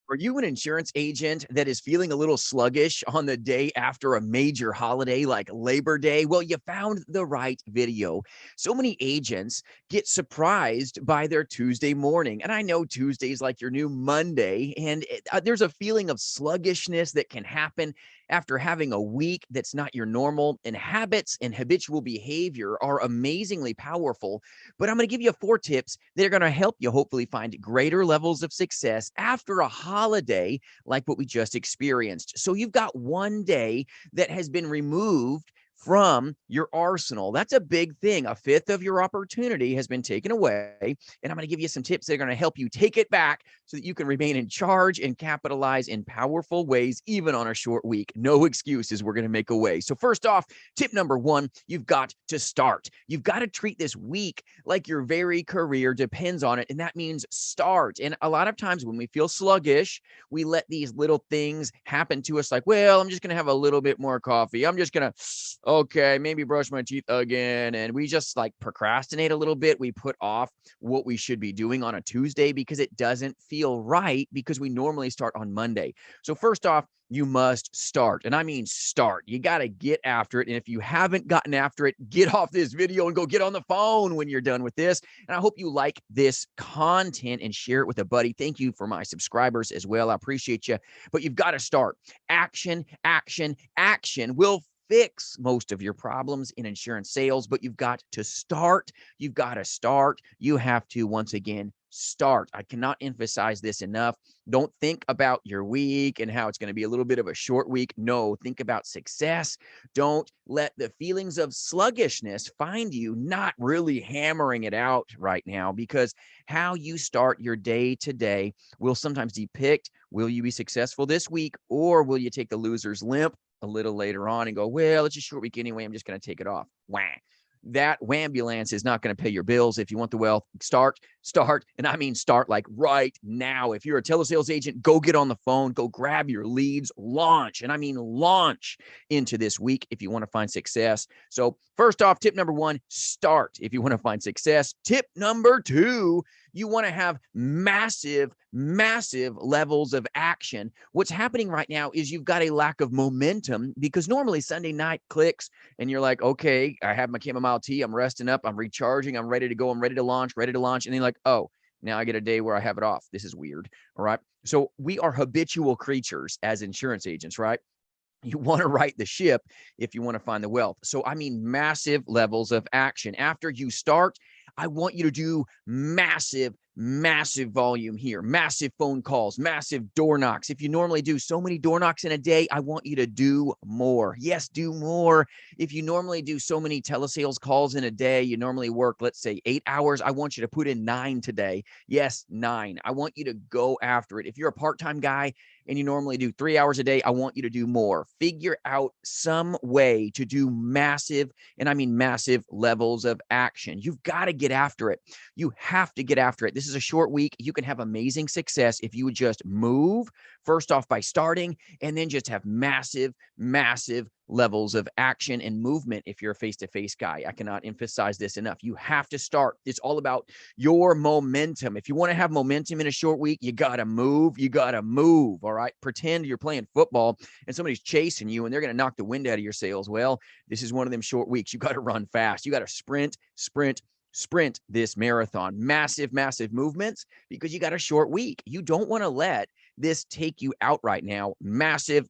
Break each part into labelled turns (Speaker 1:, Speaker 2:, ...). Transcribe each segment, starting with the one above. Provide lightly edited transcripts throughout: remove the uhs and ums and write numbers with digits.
Speaker 1: Are you an insurance agent that is feeling a little sluggish on the day after a major holiday like Labor Day? Well, you found the right video. So many agents get surprised by their Tuesday morning. And I know Tuesday is like your new Monday, and there's a feeling of sluggishness that can happen after having a week that's not your normal. And habits and habitual behavior are amazingly powerful. But I'm going to give you 4 tips that are going to help you hopefully find greater levels of success after a holiday like what we just experienced. So you've got one day that has been removed from your arsenal. That's a big thing. A fifth of your opportunity has been taken away. And I'm going to give you some tips that are going to help you take it back so that you can remain in charge and capitalize in powerful ways, even on a short week. No excuses. We're going to make a way. So first off, tip number 1, you've got to start. You've got to treat this week like your very career depends on it. And that means start. And a lot of times when we feel sluggish, we let these little things happen to us like, well, I'm just going to have a little bit more coffee. I'm just going to, okay, maybe brush my teeth again. And we just like procrastinate a little bit. We put off what we should be doing on a Tuesday because it doesn't feel right because we normally start on Monday. So first off, you must start. And I mean start. You got to get after it. And if you haven't gotten after it, get off this video and go get on the phone when you're done with this. And I hope you like this content and share it with a buddy. Thank you for my subscribers as well. I appreciate you. But you've got to start. Action, action, action will fix most of your problems in insurance sales, but you've got to start. You've got to start. You have to, once again, start. I cannot emphasize this enough. Don't think about your week and how it's going to be a little bit of a short week. No, think about success. Don't let the feelings of sluggishness find you not really hammering it out right now, because how you start your day today will sometimes depict, will you be successful this week, or will you take the loser's limp a little later on and go, well, it's a short week anyway, I'm just going to take it off. Wah. That wambulance is not going to pay your bills. If you want the wealth, start. And I mean, start like right now. If you're a telesales agent, go get on the phone, go grab your leads, launch. And I mean, launch into this week if you want to find success. So first off, tip number 1, start if you want to find success. Tip number 2, you want to have massive levels of action. What's happening right now is you've got a lack of momentum because normally Sunday night clicks and you're like, okay, I have my chamomile tea. I'm resting up. I'm recharging. I'm ready to go. I'm ready to launch. And then you're like, oh, now I get a day where I have it off. This is weird. All right. So we are habitual creatures as insurance agents, right? You want to right the ship if you want to find the wealth. So I mean, massive levels of action. After you start, I want you to do massive volume here, massive phone calls, massive door knocks. If you normally do so many door knocks in a day, I want you to do more. Yes, do more. If you normally do so many telesales calls in a day, you normally work, let's say 8 hours. I want you to put in 9 today. Yes, 9. I want you to go after it. If you're a part-time guy and you normally do 3 hours a day, I want you to do more. Figure out some way to do massive, and I mean massive levels of action. You've got to get after it. You have to get after it. This is a short week. You can have amazing success if you would just move, first off by starting, and then just have massive levels of action and movement if you're a face-to-face guy. I cannot emphasize this enough. You have to start. It's all about your momentum. If you want to have momentum in a short week, you got to move. You got to move. All right. Pretend you're playing football and somebody's chasing you and they're going to knock the wind out of your sails. Well, this is one of them short weeks. You got to run fast. You got to sprint this marathon. Massive movements because you got a short week. You don't want to let this take you out right now. Massive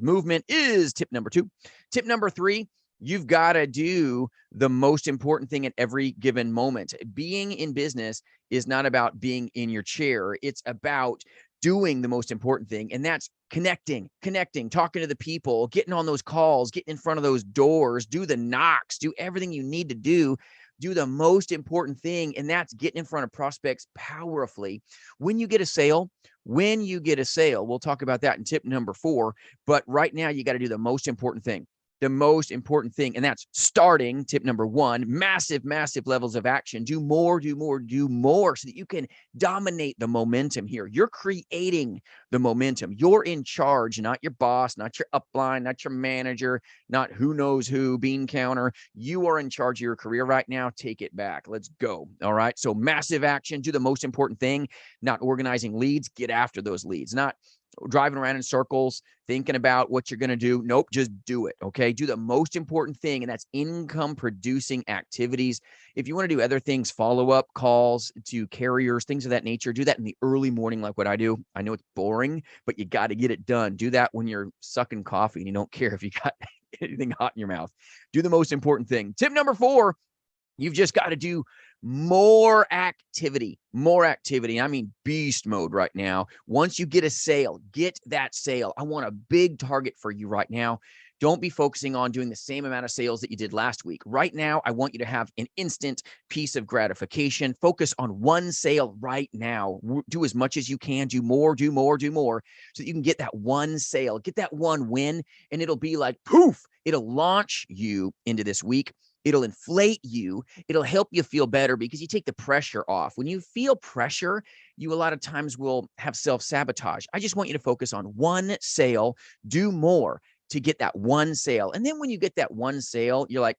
Speaker 1: movement is tip number 2. Tip number 3, you've got to do the most important thing at every given moment. Being in business is not about being in your chair. It's about doing the most important thing, and that's connecting, talking to the people, getting on those calls, getting in front of those doors, do the knocks, do everything you need to do the most important thing, and that's getting in front of prospects powerfully. When you get a sale, we'll talk about that in tip number 4, but right now you got to do the most important thing. the most important thing. And that's starting, tip number one, massive, massive levels of action. Do more, do more, do more so that you can dominate the momentum here. You're creating the momentum. You're in charge, not your boss, not your upline, not your manager, not who knows who, bean counter. You are in charge of your career right now. Take it back. Let's go. All right. So massive action. Do the most important thing, not organizing leads. Get after those leads, not driving around in circles, thinking about what you're going to do. Nope, just do it. Okay. Do the most important thing, and that's income producing activities. If you want to do other things, follow up calls to carriers, things of that nature, do that in the early morning, like what I do. I know it's boring, but you got to get it done. Do that when you're sucking coffee and you don't care if you got anything hot in your mouth. Do the most important thing. Tip number 4, you've just got to do more activity. I mean, beast mode right now. Once you get a sale, get that sale. I want a big target for you right now. Don't be focusing on doing the same amount of sales that you did last week. Right now, I want you to have an instant piece of gratification. Focus on one sale right now. Do as much as you can. Do more, do more, do more so that you can get that one sale, get that one win, and it'll be like poof. It'll launch you into this week. It'll inflate you. It'll help you feel better because you take the pressure off. When you feel pressure, you a lot of times will have self-sabotage. I just want you to focus on one sale, do more to get that one sale. And then when you get that one sale, you're like,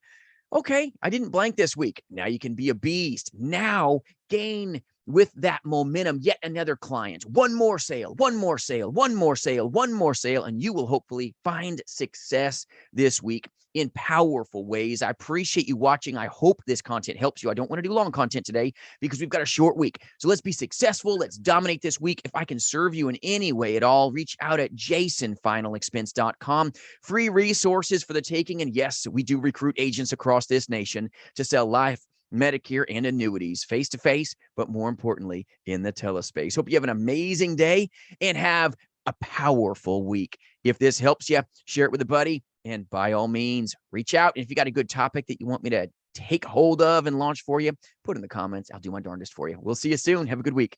Speaker 1: okay, I didn't blank this week. Now you can be a beast. Now gain with that momentum yet another client. One more sale, one more sale, one more sale, one more sale, and you will hopefully find success this week in powerful ways. I appreciate you watching. I hope this content helps you. I don't want to do long content today because we've got a short week. So let's be successful. Let's dominate this week. If I can serve you in any way at all, reach out at jasonfinalexpense.com. Free resources for the taking. And yes, we do recruit agents across this nation to sell life, Medicare, and annuities face-to-face, but more importantly, in the telespace. Hope you have an amazing day and have a powerful week. If this helps you, share it with a buddy. And by all means, reach out. And if you got a good topic that you want me to take hold of and launch for you, put in the comments. I'll do my darndest for you. We'll see you soon. Have a good week.